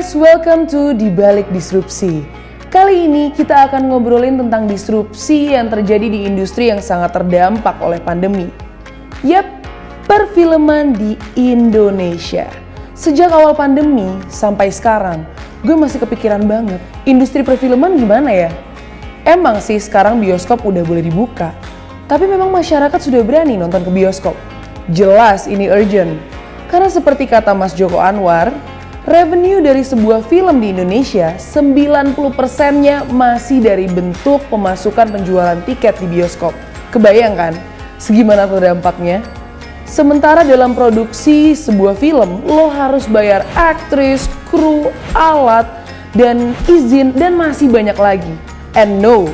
guys, welcome to Di Balik Disrupsi. Kali ini kita akan ngobrolin tentang disrupsi yang terjadi di industri yang sangat terdampak oleh pandemi. Yap, perfilman di Indonesia. Sejak awal pandemi sampai sekarang, gue masih kepikiran banget, industri perfilman gimana ya? Emang sih sekarang bioskop udah boleh dibuka, tapi memang masyarakat sudah berani nonton ke bioskop. Jelas ini urgent, karena seperti kata Mas Joko Anwar, revenue dari sebuah film di Indonesia 90%-nya masih dari bentuk pemasukan penjualan tiket di bioskop. Kebayang kan segimana terdampaknya? Sementara dalam produksi sebuah film, lo harus bayar aktris, kru, alat, dan izin, dan masih banyak lagi. And no,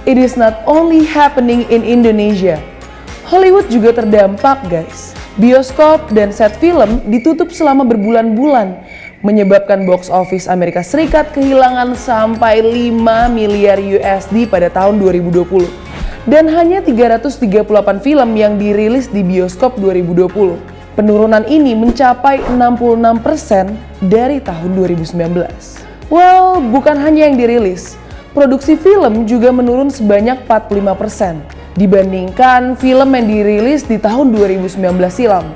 it is not only happening in Indonesia. Hollywood juga terdampak, guys. Bioskop dan set film ditutup selama berbulan-bulan, menyebabkan box office Amerika Serikat kehilangan sampai 5 miliar USD pada tahun 2020. Dan hanya 338 film yang dirilis di bioskop 2020. Penurunan ini mencapai 66% dari tahun 2019. Well, bukan hanya yang dirilis, produksi film juga menurun sebanyak 45% dibandingkan film yang dirilis di tahun 2019 silam.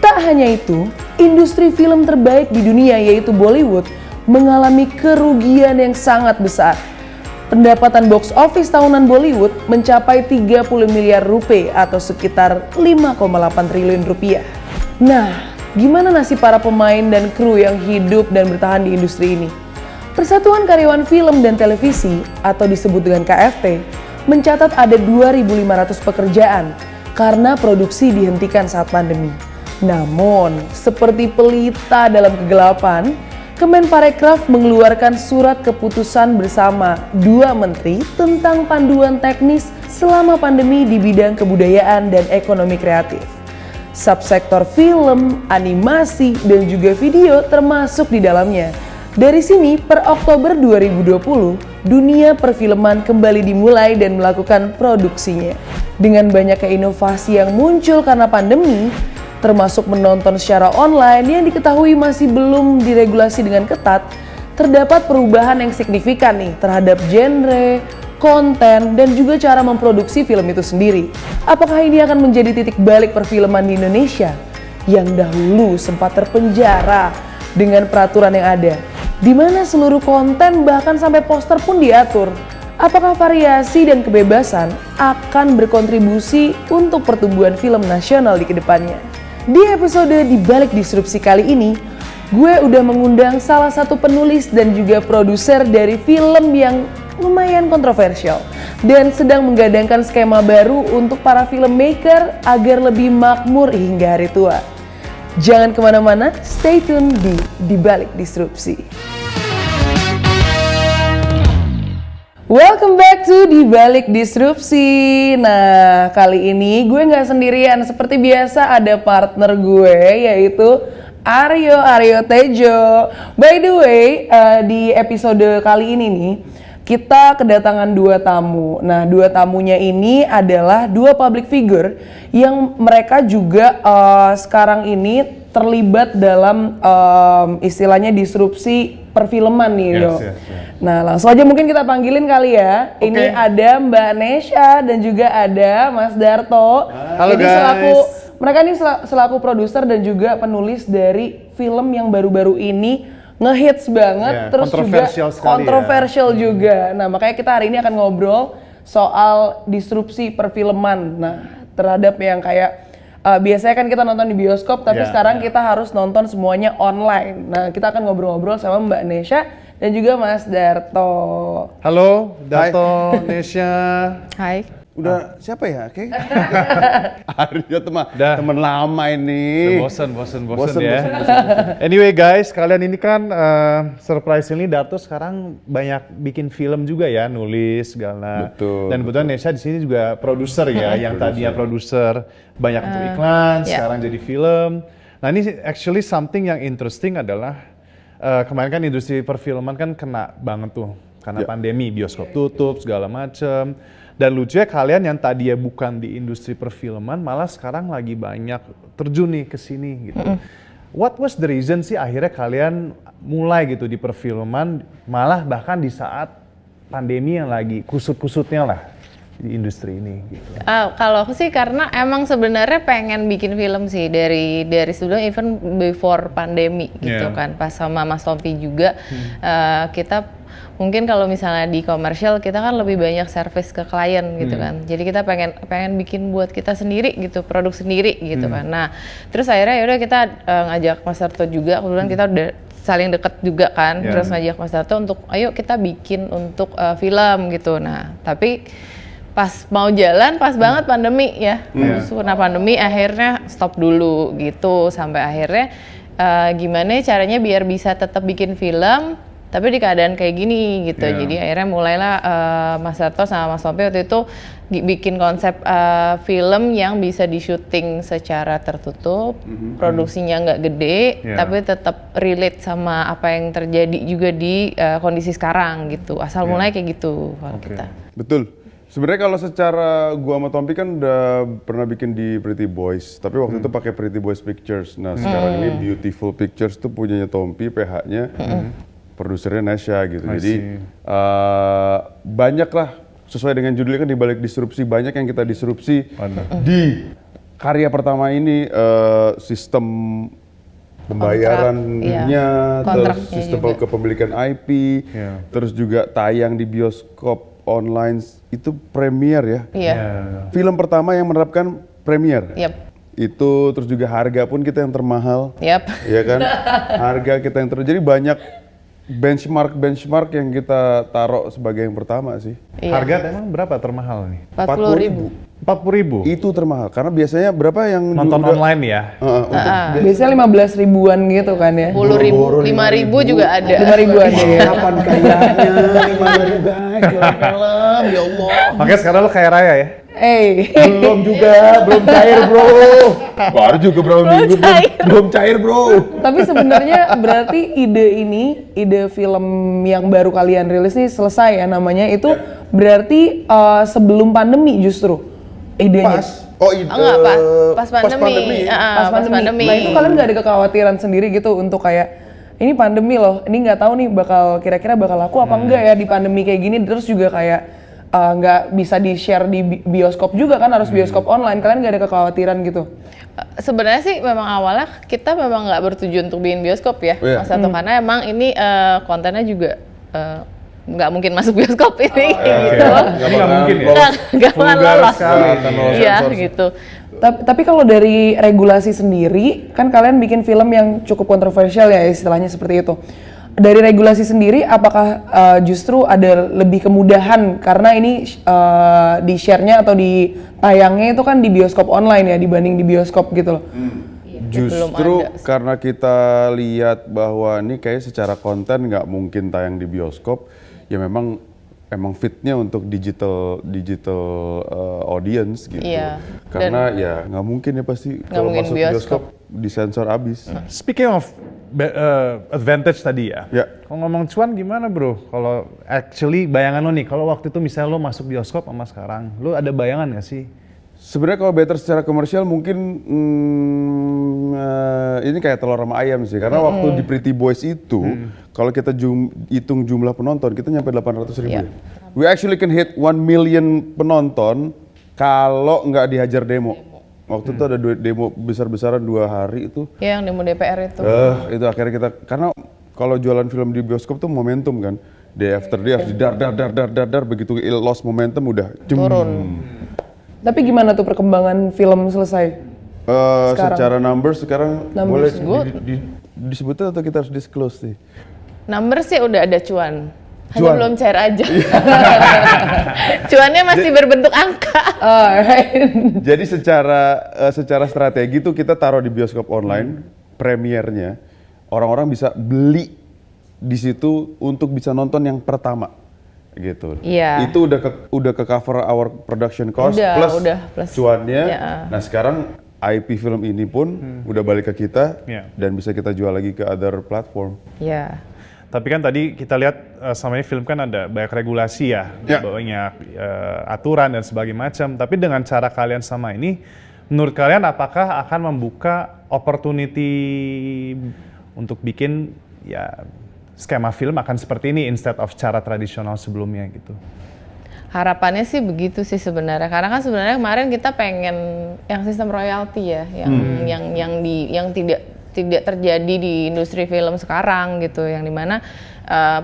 Tak hanya itu, industri film terbaik di dunia yaitu Bollywood mengalami kerugian yang sangat besar. Pendapatan box office tahunan Bollywood mencapai 30 miliar rupiah atau sekitar 5,8 triliun rupiah. Nah, gimana nasib para pemain dan kru yang hidup dan bertahan di industri ini? Persatuan Karyawan Film dan Televisi atau disebut dengan KFT mencatat ada 2.500 pekerjaan karena produksi dihentikan saat pandemi. Namun, seperti pelita dalam kegelapan, Kemenparekraf mengeluarkan surat keputusan bersama dua menteri tentang panduan teknis selama pandemi di bidang kebudayaan dan ekonomi kreatif. Subsektor film, animasi, dan juga video termasuk di dalamnya. Dari sini, per Oktober 2020, dunia perfilman kembali dimulai dan melakukan produksinya. Dengan banyaknya inovasi yang muncul karena pandemi, termasuk menonton secara online yang diketahui masih belum diregulasi dengan ketat, terdapat perubahan yang signifikan nih terhadap genre, konten, dan juga cara memproduksi film itu sendiri. Apakah ini akan menjadi titik balik perfilman di Indonesia yang dahulu sempat terpenjara dengan peraturan yang ada, di mana seluruh konten bahkan sampai poster pun diatur? Apakah variasi dan kebebasan akan berkontribusi untuk pertumbuhan film nasional di kedepannya? Di episode Di Balik Disrupsi kali ini, gue udah mengundang salah satu penulis dan juga produser dari film yang lumayan kontroversial dan sedang menggadangkan skema baru untuk para filmmaker agar lebih makmur hingga hari tua. Jangan kemana-mana, stay tune di Balik Disrupsi. Welcome back to Di Balik Disrupsi. Nah, kali ini gue nggak sendirian. Seperti biasa ada partner gue yaitu Aryo Tejo. By the way, di episode kali ini nih, kita kedatangan dua tamu. Nah, dua tamunya ini adalah dua public figure yang mereka juga sekarang ini terlibat dalam istilahnya disrupsi perfilman nih, Yo. Yes. Nah, langsung aja mungkin kita panggilin kali ya. Okay. Ini ada Mbak Nesha dan juga ada Mas Darto. Halo guys. Mereka ini selaku produser dan juga penulis dari film yang baru-baru ini ngehits banget, terus juga kontroversial juga. Nah, makanya kita hari ini akan ngobrol soal disrupsi perfilman. Nah, terhadap yang kayak biasanya kan kita nonton di bioskop, tapi sekarang kita harus nonton semuanya online. Nah, kita akan ngobrol-ngobrol sama Mbak Nesha dan juga Mas Darto. Halo, Darto, Nesha. Hai. Udah siapa ya? Oke. Aryo teman lama ini. Bosen ya. Anyway guys, kalian ini kan surprisingly Darto sekarang banyak bikin film juga ya, nulis segala. Betul. Dan kebetulan Nesha di sini juga produser ya, yang tadinya produser banyak untuk iklan, sekarang jadi film. Nah, ini actually something yang interesting adalah kemarin kan industri perfilman kan kena banget tuh karena pandemi, bioskop tutup segala macem. Dan lucunya kalian yang tadinya bukan di industri perfilman malah sekarang lagi banyak terjun nih ke sini gitu. what was the reason sih akhirnya kalian mulai gitu di perfilman, malah bahkan di saat pandemi yang lagi kusut-kusutnya lah di industri ini gitu. Kalau aku sih karena emang sebenarnya pengen bikin film sih dari sebelum even before pandemi gitu kan, pas sama Mas Tompi juga kita mungkin kalau misalnya di komersial kita kan lebih banyak service ke klien gitu kan, jadi kita pengen bikin buat kita sendiri gitu, produk sendiri gitu kan. Nah terus akhirnya yaudah kita ngajak Mas Darto juga, kebetulan kita udah saling deket juga kan, terus ngajak Mas Darto untuk ayo kita bikin untuk film gitu. Nah tapi pas mau jalan, pas banget pandemi ya. Karena pandemi akhirnya stop dulu gitu. Sampai akhirnya gimana caranya biar bisa tetap bikin film, tapi di keadaan kayak gini gitu. Jadi akhirnya mulailah Mas Darto sama Mas Tompi waktu itu bikin konsep film yang bisa di-syuting secara tertutup, produksinya nggak gede, tapi tetap relate sama apa yang terjadi juga di kondisi sekarang gitu. Asal mulai kayak gitu kalau kita. Betul. Sebenarnya kalau secara gua sama Tompi kan udah pernah bikin di Pretty Boys, tapi waktu itu pakai Pretty Boys Pictures. Nah sekarang ini Beautiful Pictures tuh punyanya Tompi, PH-nya, produsernya Nasya gitu. Jadi banyak lah, sesuai dengan judulnya kan di balik disrupsi, banyak yang kita disrupsi di karya pertama ini, sistem pembayarannya, terus sistem kepemilikan IP, terus juga tayang di bioskop online itu premier ya. Film pertama yang menerapkan premier. Itu terus juga harga pun kita yang termahal. Ya kan? Harga kita yang jadi banyak benchmark yang kita taruh sebagai yang pertama sih. Harga emang berapa termahal nih? 40.000. 40.000? Itu termahal, karena biasanya berapa yang nonton online ya? Biasanya 15 ribuan gitu kan ya? 10.000, 5.000 juga ada. 5 ribuan ya. Kapan kayaknya 5.000 guys, film, ya Allah. Makanya sekarang lo kaya raya ya? Belum juga, belum cair bro. Baru juga berapa minggu belum cair bro. Tapi sebenarnya berarti ide film yang baru kalian rilis nih selesai ya namanya itu berarti sebelum pandemi justru idenya. Pas pandemi. Pas pandemi. Nah itu kalian nggak ada kekhawatiran sendiri gitu untuk kayak ini pandemi loh, ini nggak tahu nih kira-kira bakal laku apa enggak ya di pandemi kayak gini, terus juga kayak nggak bisa di-share di bioskop juga kan, harus bioskop online. Kalian nggak ada kekhawatiran gitu? Sebenarnya sih memang awalnya kita memang nggak bertujuan untuk bikin bioskop ya, Mas Darto, karena emang ini kontennya juga nggak mungkin masuk bioskop ini gitu. Nggak mungkin ya? Nggak akan lolos. Iya gitu. Tapi kalau dari regulasi sendiri, kan kalian bikin film yang cukup kontroversial ya istilahnya seperti itu. Dari regulasi sendiri, apakah justru ada lebih kemudahan karena ini di share-nya atau di tayangnya itu kan di bioskop online ya dibanding di bioskop gitu loh? Justru karena kita lihat bahwa ini kayak secara konten nggak mungkin tayang di bioskop, ya memang fitnya untuk digital audience gitu. Karena ya nggak mungkin ya pasti kalau masuk bioskop disensor abis. Speaking of advantage tadi ya. Kalau ngomong cuan gimana bro? Kalau actually bayangan lo nih, kalau waktu itu misalnya lo masuk bioskop sama sekarang, lo ada bayangan nggak sih? Sebenarnya kalau better secara komersial mungkin ini kayak telur sama ayam sih. Karena waktu di Pretty Boys itu, kalau kita hitung jumlah penonton, kita nyampe 800.000. We actually can hit 1 million penonton kalau nggak dihajar demo. Waktu itu ada demo besar-besaran 2 hari itu. Yang demo DPR itu. Itu akhirnya kita, karena kalau jualan film di bioskop tuh momentum kan. Day after day harus dar, begitu lost momentum udah turun. Tapi gimana tuh perkembangan film selesai? Secara numbers sekarang numbers boleh disebutkan atau kita harus disclose sih? Numbers sih udah ada cuan. Hanya belum cair aja. Cuannya masih berbentuk angka. Jadi secara strategi tuh kita taruh di bioskop online premiernya, orang-orang bisa beli di situ untuk bisa nonton yang pertama gitu. Itu udah ke cover our production cost plus cuannya. Nah sekarang IP film ini pun udah balik ke kita dan bisa kita jual lagi ke other platform. Tapi kan tadi kita lihat sama ini film kan ada banyak regulasi ya, banyak aturan dan sebagainya macam. Tapi dengan cara kalian sama ini, menurut kalian apakah akan membuka opportunity untuk bikin ya skema film akan seperti ini instead of cara tradisional sebelumnya gitu. Harapannya sih begitu sih sebenarnya, karena kan sebenarnya kemarin kita pengen yang sistem royalti ya, yang tidak terjadi di industri film sekarang gitu, yang dimana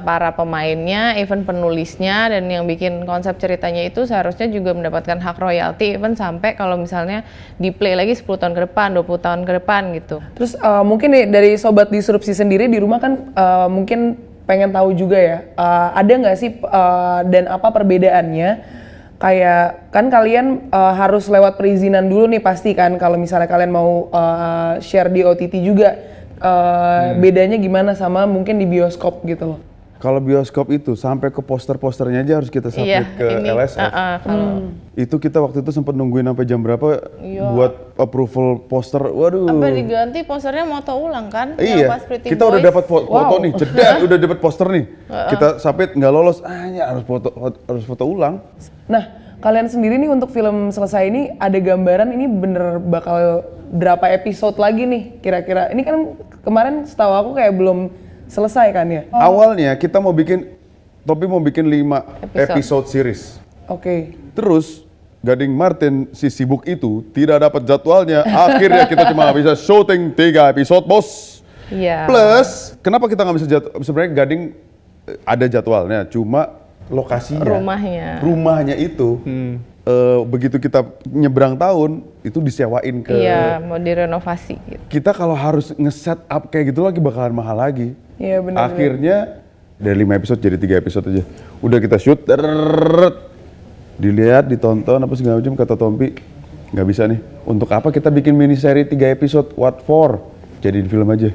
para pemainnya, even penulisnya dan yang bikin konsep ceritanya itu seharusnya juga mendapatkan hak royalti, even sampai kalau misalnya di play lagi 10 tahun ke depan, 20 tahun ke depan gitu. Terus mungkin nih dari Sobat Disrupsi sendiri di rumah kan mungkin pengen tahu juga ya, ada nggak sih dan apa perbedaannya? Kayak kan kalian harus lewat perizinan dulu nih pasti kan kalau misalnya kalian mau share di OTT juga, bedanya gimana sama mungkin di bioskop gitu loh? Kalau bioskop itu sampai ke poster-posternya aja harus kita submit ke LSF. Itu kita waktu itu sempat nungguin sampai jam berapa buat approval poster. Waduh. Apa diganti posternya moto ulang kan? Iya. Yang pas Pretty Kita Boys. udah dapat foto nih, jeda udah dapat poster nih. Kita submit nggak lolos, ya harus foto ulang. Nah, kalian sendiri nih untuk film selesai ini ada gambaran ini bener bakal berapa episode lagi nih kira-kira? Ini kan kemarin setahu aku kayak belum selesai kan ya? Awalnya kita mau bikin, Topi mau bikin 5 episode series. Oke. Terus Gading Martin si sibuk itu tidak dapat jadwalnya. Akhirnya kita cuma bisa syuting 3 episode, bos. Iya. Plus, kenapa kita nggak bisa sebenarnya Gading ada jadwalnya, cuma lokasinya. Rumahnya itu begitu kita nyebrang tahun itu disewain ke. Iya, mau direnovasi gitu. Kita kalau harus nge-set up kayak gitu lagi bakalan mahal lagi. Iya benar. Akhirnya dari 5 episode jadi 3 episode aja. Udah kita shoot, dilihat, ditonton apa segala macam, kata Tompi, nggak bisa nih. Untuk apa kita bikin mini seri 3 episode? What for? Jadiin film aja.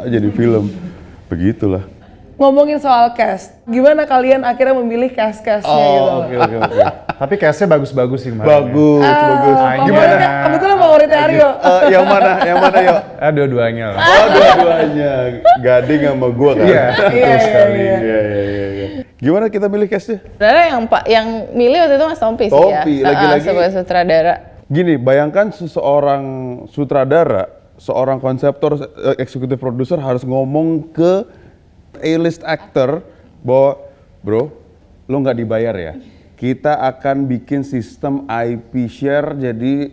Jadi film. Begitulah. Ngomongin soal cast, gimana kalian akhirnya memilih cast-castnya gitu loh? Oke. Tapi castnya bagus-bagus sih kemarin. Bagus. Gimana? Kebetulan favoritnya Aryo. Yang mana yuk? Dua-duanya lah. Dua-duanya. Gading sama gua kan? Iya, betul sekali. Iya. Gimana kita milih castnya? Sebenarnya yang milih waktu itu Mas Tompi sih ya. Tompi, lagi-lagi. Sebagai sutradara. Gini, bayangkan seseorang sutradara, seorang konseptor, eksekutif produser harus ngomong ke A-list actor bahwa, bro, lo nggak dibayar ya. Kita akan bikin sistem IP share, jadi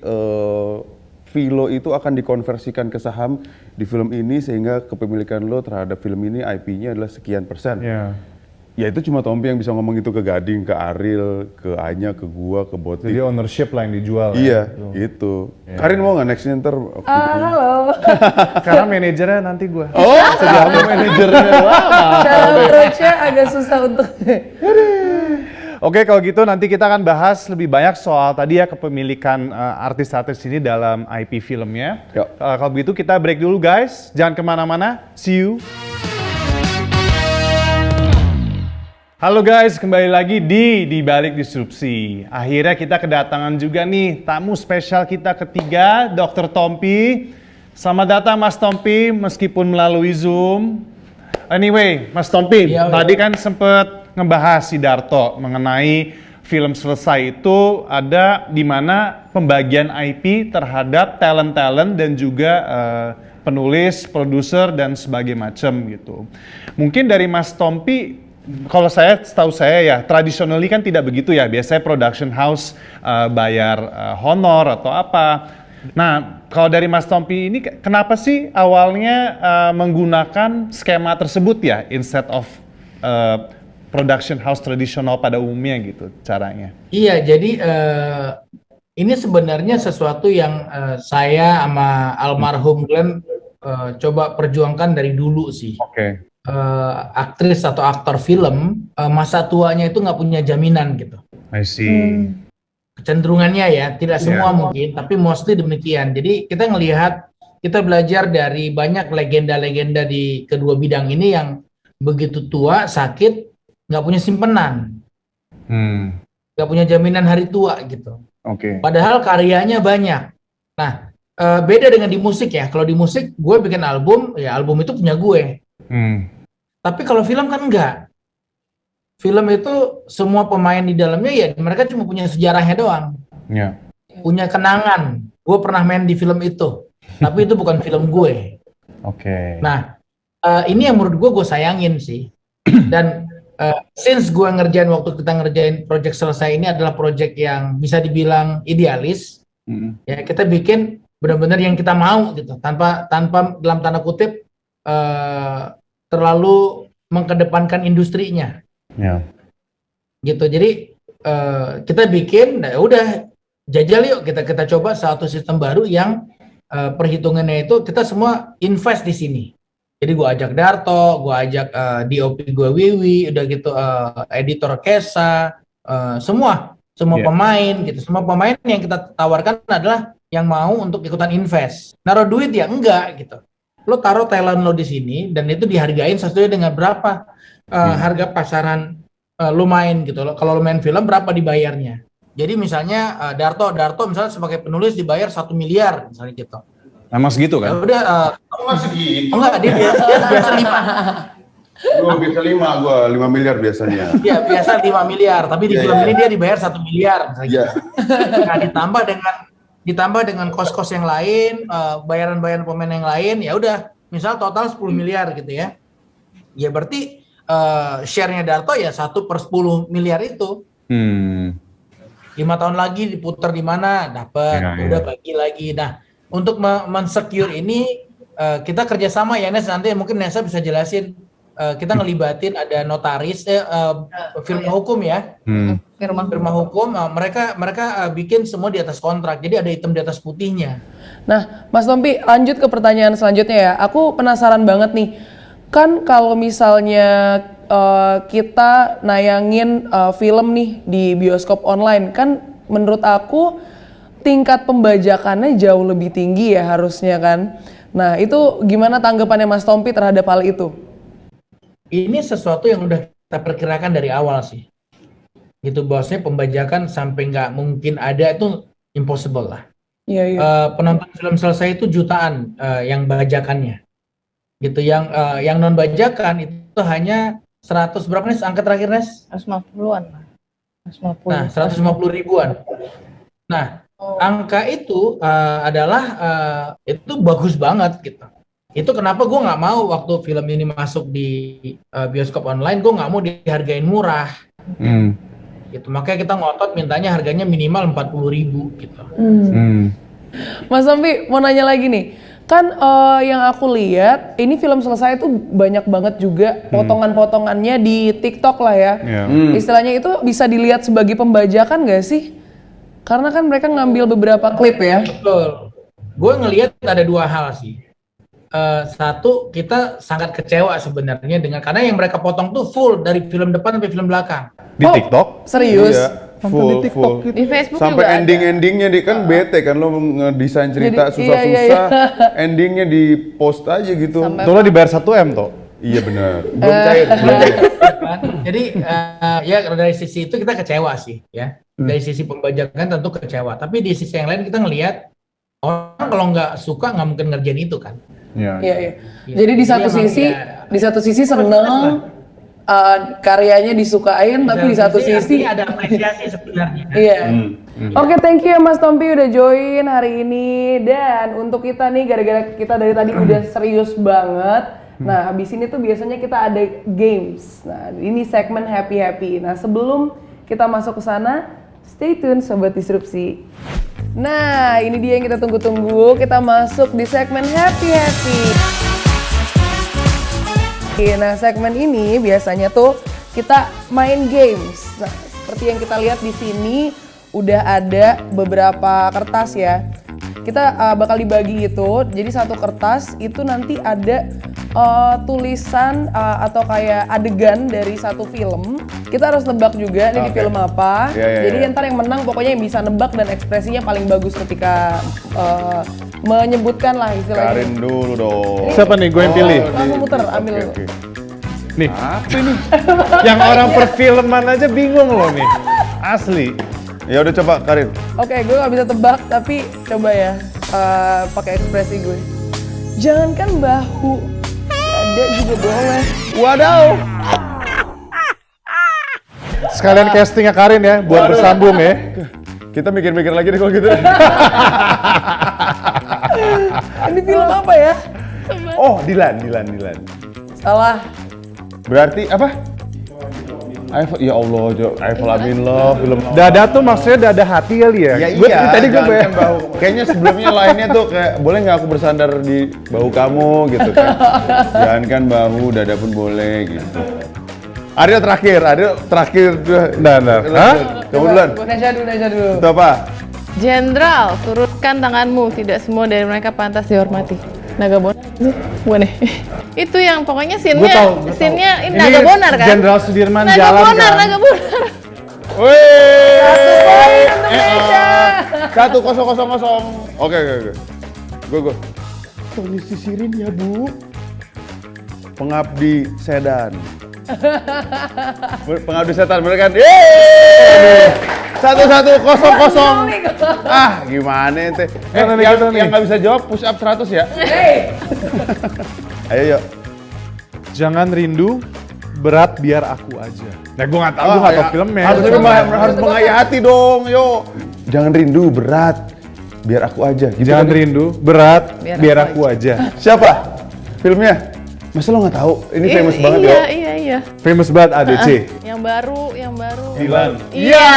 Vilo itu akan dikonversikan ke saham di film ini sehingga kepemilikan lo terhadap film ini IP-nya adalah sekian %. Iya. Ya itu cuma Tompi yang bisa ngomong itu ke Gading, ke Ariel, ke Anya, ke gua, ke Botik. Jadi ownership lah yang dijual. Iya, ya, gitu. Karin mau nggak nextnya ntar? Halo. Karena manajernya nanti gue. Oh, sejauh manajernya. Cara approach-nya agak susah untuk. Oke, kalau gitu nanti kita akan bahas lebih banyak soal tadi ya kepemilikan artis-artis ini dalam IP filmnya. Yuk. Kalau begitu kita break dulu guys, jangan kemana-mana. See you. Halo guys, kembali lagi di Balik Disrupsi. Akhirnya kita kedatangan juga nih tamu spesial kita ketiga, Dr. Tompi. Selamat datang Mas Tompi, meskipun melalui Zoom. Anyway, Mas Tompi, tadi kan sempet ngebahas si Darto mengenai film selesai itu ada di mana pembagian IP terhadap talent-talent dan juga penulis, produser dan sebagainya macam gitu. Mungkin dari Mas Tompi, kalau setahu saya ya, traditionally kan tidak begitu ya. Biasanya production house bayar honor atau apa. Nah, kalau dari Mas Tompi ini, kenapa sih awalnya menggunakan skema tersebut ya, instead of production house tradisional pada umumnya gitu caranya? Iya, jadi ini sebenarnya sesuatu yang saya sama almarhum Glenn coba perjuangkan dari dulu sih. Oke. Aktris atau aktor film masa tuanya itu nggak punya jaminan gitu. I see. Kecenderungannya ya, tidak semua mungkin, tapi mostly demikian. Jadi kita belajar dari banyak legenda-legenda di kedua bidang ini yang begitu tua, sakit, nggak punya simpenan, nggak punya jaminan hari tua gitu. Oke. Padahal karyanya banyak. Nah, beda dengan di musik ya. Kalau di musik, gue bikin album, ya album itu punya gue. Tapi kalau film kan enggak. Film itu semua pemain di dalamnya ya mereka cuma punya sejarahnya doang. Yeah. Punya kenangan. Gue pernah main di film itu. tapi itu bukan film gue. Oke. Nah, ini yang menurut gue sayangin sih. Dan since gue waktu kita ngerjain project selesai ini adalah project yang bisa dibilang idealis, ya kita bikin benar-benar yang kita mau gitu, tanpa dalam tanda kutip terlalu mengkedepankan industrinya. Ya. Gitu. Jadi kita bikin, nah udah jajal yuk kita coba satu sistem baru yang perhitungannya itu kita semua invest di sini. Jadi gue ajak Darto, gue ajak DOP gue Wiwi, udah gitu editor Kesa, semua pemain gitu. Semua pemain yang kita tawarkan adalah yang mau untuk ikutan invest. Naruh duit ya enggak gitu. Lo taruh talent lo di sini dan itu dihargain sesuai dengan berapa harga pasaran lo main gitu. Kalau lo main film berapa dibayarnya. Jadi misalnya Darto misalnya sebagai penulis dibayar 1 miliar misalnya gitu. Emang segitu Ya kan? udah segitu. enggak dia biasa 5. Gua biasa 5 miliar biasanya. Iya, biasa 5 miliar, tapi di film ini dia dibayar 1 miliar misalnya. Iya. Nah, ditambah dengan kos-kos yang lain, bayaran-bayaran pemain yang lain, ya udah, misal total 10 miliar gitu ya. Ya berarti share-nya Darto ya 1/10 miliar itu. 5 tahun lagi diputar di mana, dapat, udah bagi lagi. Nah, untuk men-secure ini kita kerjasama ya Nes, nanti mungkin Nesa bisa jelasin. Kita ngelibatin ada notaris, firma hukum ya, firma hukum. Mereka bikin semua di atas kontrak, jadi ada hitam di atas putihnya. Nah, Mas Tompi, lanjut ke pertanyaan selanjutnya ya. Aku penasaran banget nih, kan kalau misalnya kita nayangin film nih di bioskop online, kan menurut aku tingkat pembajakannya jauh lebih tinggi ya harusnya kan. Nah, itu gimana tanggapannya Mas Tompi terhadap hal itu? Ini sesuatu yang udah kita perkirakan dari awal sih. Gitu, bosnya pembajakan sampai nggak mungkin ada itu impossible lah. Iya. Penonton film selesai itu jutaan yang bajakannya. Gitu, yang non bajakan itu hanya 100 berapa nih angka terakhir Nes? 150-an lah. 150. Nah, 150 ribuan. Nah, angka itu adalah itu bagus banget gitu. Itu kenapa gue nggak mau waktu film ini masuk di bioskop online, gue nggak mau dihargain murah. Gitu, makanya kita ngotot mintanya harganya minimal 40.000 gitu. Mas Tompi mau nanya lagi nih, kan yang aku lihat ini film selesai tuh banyak banget juga potongan-potongannya di TikTok lah ya. Istilahnya itu bisa dilihat sebagai pembajakan nggak sih? Karena kan mereka ngambil beberapa klip ya. Betul. Gue ngelihat ada dua hal sih. Satu, kita sangat kecewa sebenarnya karena yang mereka potong tuh full dari film depan sampai film belakang. Di TikTok? Serius? Iya, full. Di Facebook Sampai juga ending-endingnya kan bete kan lo ngedesain cerita susah-susah, endingnya di post aja gitu. Tuh lo dibayar 1M toh? Iya benar. Belum cair. Jadi ya dari sisi itu kita kecewa sih ya. Dari sisi pembajakan tentu kecewa. Tapi di sisi yang lain kita ngelihat orang kalau nggak suka nggak mungkin ngerjain itu kan. Iya. Jadi di satu sisi seneng karyanya disukain, tapi di satu sisi ada apresiasi sebenarnya. Iya. Oke, thank you ya Mas Tompi udah join hari ini. Dan untuk kita nih, gara-gara kita dari tadi udah serius banget. Nah, habis ini tuh biasanya kita ada games. Nah, ini segmen happy-happy. Nah, sebelum kita masuk ke sana, stay tune Sobat Disrupsi. Nah, ini dia yang kita tunggu-tunggu. Kita masuk di segmen happy-happy. Nah, segmen ini biasanya tuh kita main games. Nah, seperti yang kita lihat di sini udah ada beberapa kertas ya. Kita bakal dibagi itu. Jadi satu kertas itu nanti ada tulisan atau kayak adegan dari satu film. Kita harus nebak juga nih di film apa. Jadi ntar yang menang pokoknya yang bisa nebak dan ekspresinya paling bagus ketika menyebutkan lah istilahnya. Karin dulu dong. Siapa nih gue yang pilih? Langsung muter, ambil. Oke. Nih. Apa ini? Yang orang perfilman aja bingung loh nih. Asli. Ya udah coba Karin. Oke, gue gak bisa tebak tapi coba ya pakai ekspresi gue. Jangankan bahu, dada juga boleh. Wadaw. Sekalian castingnya Karin ya, buat bersambung ya. Kita mikir-mikir lagi deh kalau gitu. Ini film apa ya? Oh, Dilan. Salah. Berarti apa? Eiffel, ya Allah, Eiffel I'm in love, film. Dada tuh maksudnya dada hati kali ya? Ya Gua- iya, Tadi gue jangankan bahu. Kayaknya sebelumnya lainnya tuh kayak, boleh nggak aku bersandar di bahu kamu gitu kan. Jangankan bahu, dada pun boleh gitu. Aryo terakhir. Nah. Hah? Kamu duluan. Nesha dulu. Itu apa? Jenderal, turunkan tanganmu. Tidak semua dari mereka pantas dihormati. Naga Bonar sih? Bukan ya? Itu yang pokoknya Gua tahu. scene-nya ini Ini Naga Bonar kan? Jenderal Sudirman Naga jalan Bonar, kan? Naga Bonar. Wih. Untuk Nesha. 1000. Oke. Go. Tolong sisirin ya, Bu. Pengabdi Sedan. Pengabdi setan, bener kan? Yeay! 1000. Ah, gimana ente? Yang nggak bisa jawab push up 100 ya? Hey. Ayo yuk. Jangan rindu, berat biar aku aja. Nah gue nggak tahu, gue nggak tahu filmnya. Harus menghayati dong, yuk. Jangan rindu, berat. Biar aku aja. Gitu Jangan kan? rindu, berat Biar biar aku aku aja. Siapa? Filmnya? Masa lo nggak tahu? Ini famous banget iya, ya. Iya. Famous banget ADC. Yang baru. Dilan. Iya.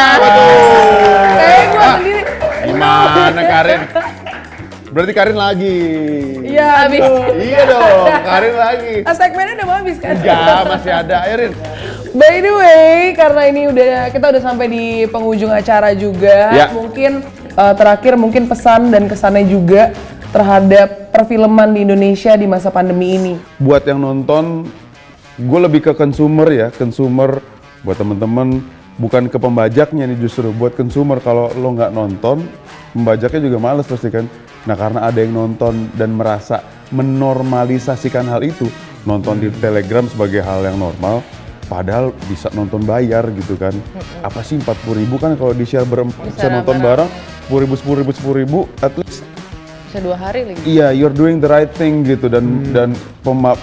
Gua sendiri. Gimana Karin? Berarti Karin lagi. Iya, habis. Iya dong, Karin lagi. Segmennya udah mau habis kan? Enggak, masih ada. Airin. By the way, karena ini kita udah sampai di penghujung acara juga. Ya. Mungkin terakhir mungkin pesan dan kesannya juga terhadap perfilman di Indonesia di masa pandemi ini. Buat yang nonton, gue lebih ke consumer buat temen-temen, bukan ke pembajaknya nih justru, buat consumer. Kalau lo nggak nonton, pembajaknya juga males pasti kan. Nah karena ada yang nonton dan merasa menormalisasikan hal itu, nonton di Telegram sebagai hal yang normal, padahal bisa nonton bayar gitu kan. Apa sih 40.000 kan kalau di share bisa nonton bareng, 10.000, at least. Bisa 2 hari lagi. Iya, you're doing the right thing gitu dan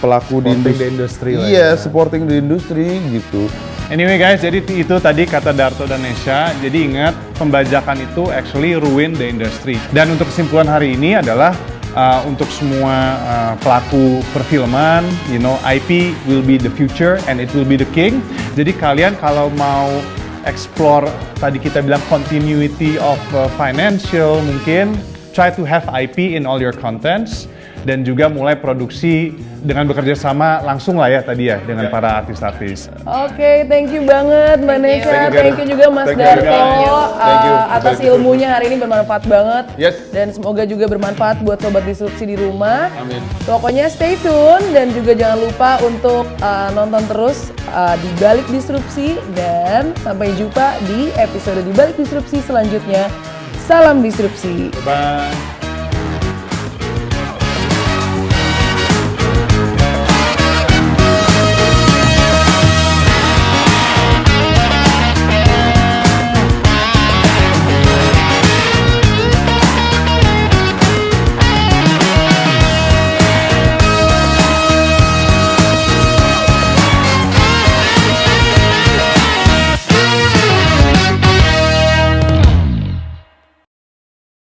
pelaku di Supporting the industry lah Iya, ya. supporting the industry gitu. Anyway guys, jadi itu tadi kata Darto dan Nesha. Jadi ingat, pembajakan itu actually ruin the industry. Dan untuk kesimpulan hari ini adalah untuk semua pelaku perfilman, IP will be the future and it will be the king. Jadi kalian kalau mau explore tadi kita bilang continuity of financial mungkin, try to have IP in all your contents dan juga mulai produksi dengan bekerja sama langsung lah ya tadi ya dengan para artis-artis. Oke, thank you banget Mbak Nesha, Thank you, thank you juga Mas Thank you, Darto Thank you. atas ilmunya hari ini bermanfaat banget. Yes. Dan semoga juga bermanfaat buat Sobat Disrupsi di rumah. Amin. Pokoknya stay tune dan juga jangan lupa untuk nonton terus di Balik Disrupsi dan sampai jumpa di episode di Balik Disrupsi selanjutnya. Salam disrupsi. Bye.